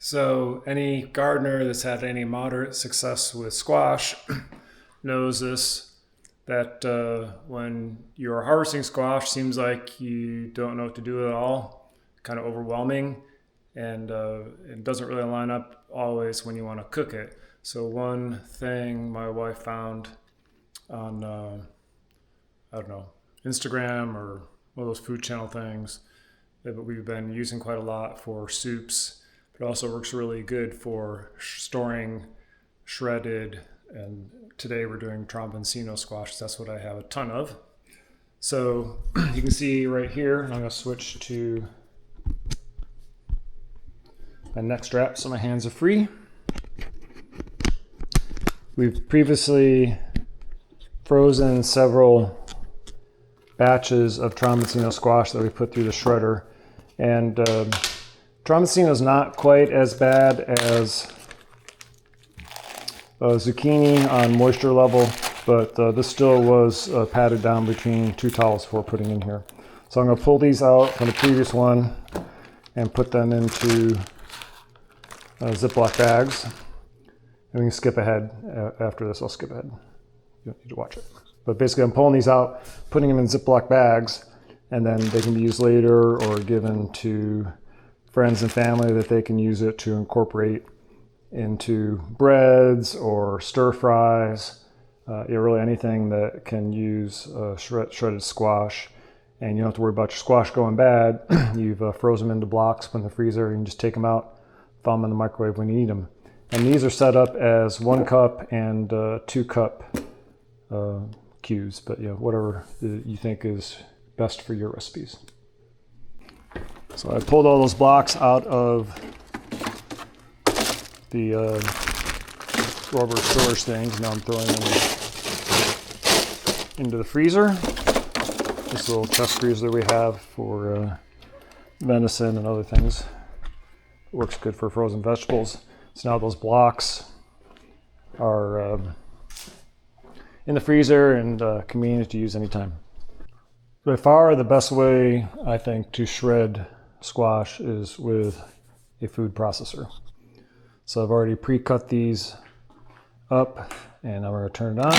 So any gardener that's had any moderate success with squash knows this, that when you're harvesting squash, seems like you don't know what to do with it all, kind of overwhelming, and it doesn't really line up always when you want to cook it. So one thing my wife found on, I don't know, Instagram or one of those food channel things that we've been using quite a lot for soups. It also works really good for storing shredded, and today we're doing tromboncino squash. That's what I have a ton of. So you can see right here, I'm going to switch to my neck strap so my hands are free. We've previously frozen several batches of tromboncino squash that we put through the shredder, and tromboncino is not quite as bad as zucchini on moisture level, but this still was patted down between two towels before putting in here. So I'm going to pull these out from the previous one and put them into Ziploc bags. And we can skip ahead after this. I'll skip ahead. You don't need to watch it. But basically I'm pulling these out, putting them in Ziploc bags, and then they can be used later or given to friends and family that they can use it to incorporate into breads or stir fries, really anything that can use shredded squash. And you don't have to worry about your squash going bad. You've frozen them into blocks, put in the freezer, you can just take them out, thaw them in the microwave when you need them. And these are set up as 1 cup and 2 cup cubes, but whatever you think is best for your recipes. So I pulled all those blocks out of the rubber storage things. Now I'm throwing them into the freezer. This little chest freezer we have for venison and other things. It works good for frozen vegetables. So now those blocks are in the freezer and convenient to use anytime. By far the best way, I think, to shred squash is with a food processor. So I've already pre-cut these up, and I'm going to turn it on.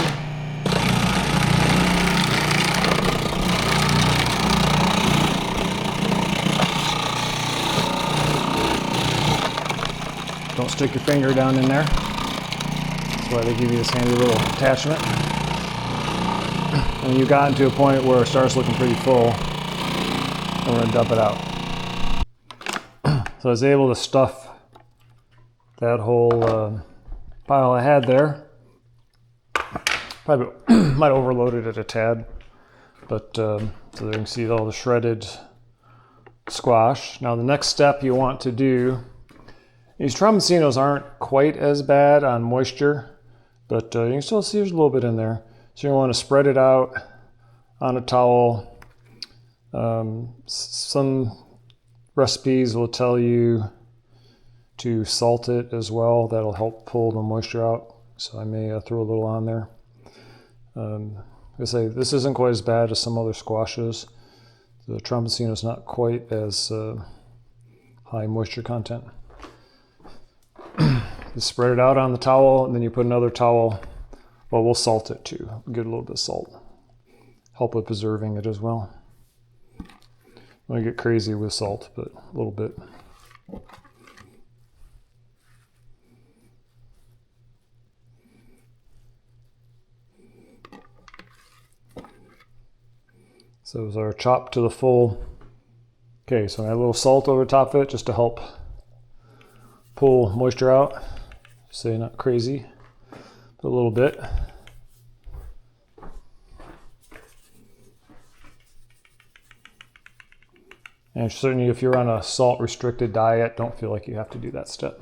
Don't stick your finger down in there. That's why they give you this handy little attachment. And you've gotten to a point where it starts looking pretty full, and we're going to dump it out. So I was able to stuff that whole pile I had there. Probably might have overloaded it a tad, but so there you can see all the shredded squash. Now the next step you want to do, these tromboncinos aren't quite as bad on moisture, but you can still see there's a little bit in there. So you want to spread it out on a towel. Some recipes will tell you to salt it as well. That'll help pull the moisture out. So I may throw a little on there. I say this isn't quite as bad as some other squashes. The tromboncino is not quite as high moisture content. You spread it out on the towel, and then you put another towel. Well, we'll salt it too. Get a little bit of salt. Help with preserving it as well. I want to get crazy with salt, but a little bit. So those are chopped to the full. Okay, so I add a little salt over the top of it just to help pull moisture out. So not crazy, but a little bit. And certainly if you're on a salt restricted diet, don't feel like you have to do that step.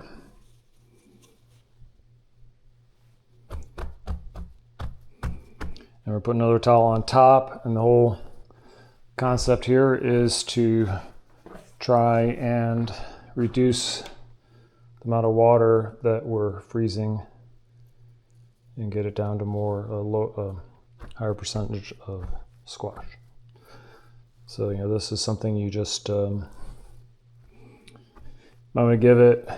And we're putting another towel on top, and the whole concept here is to try and reduce the amount of water that we're freezing and get it down to more higher percentage of squash. So this is something you just I'm going to give it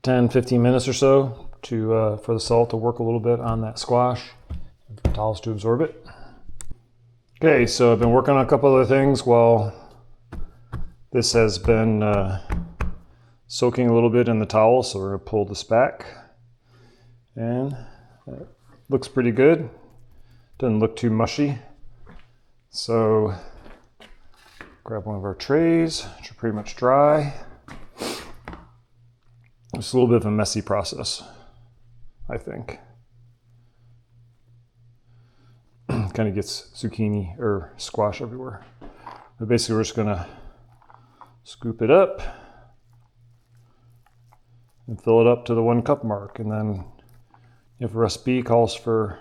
10-15 minutes or so to for the salt to work a little bit on that squash, and for towels to absorb it. Okay, so I've been working on a couple other things while this has been soaking a little bit in the towel, so we're going to pull this back, and it looks pretty good. Doesn't look too mushy. So grab one of our trays, which are pretty much dry. It's a little bit of a messy process, I think. Kind of gets zucchini or squash everywhere. But basically we're just gonna scoop it up and fill it up to the 1 cup mark. And then if a recipe calls for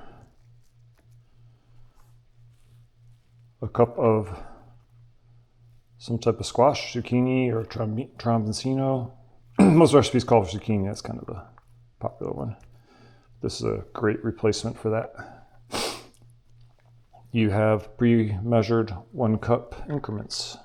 a cup of some type of squash, zucchini or tromboncino. Most recipes call for zucchini, that's kind of the popular one. This is a great replacement for that. You have pre-measured 1 cup increments.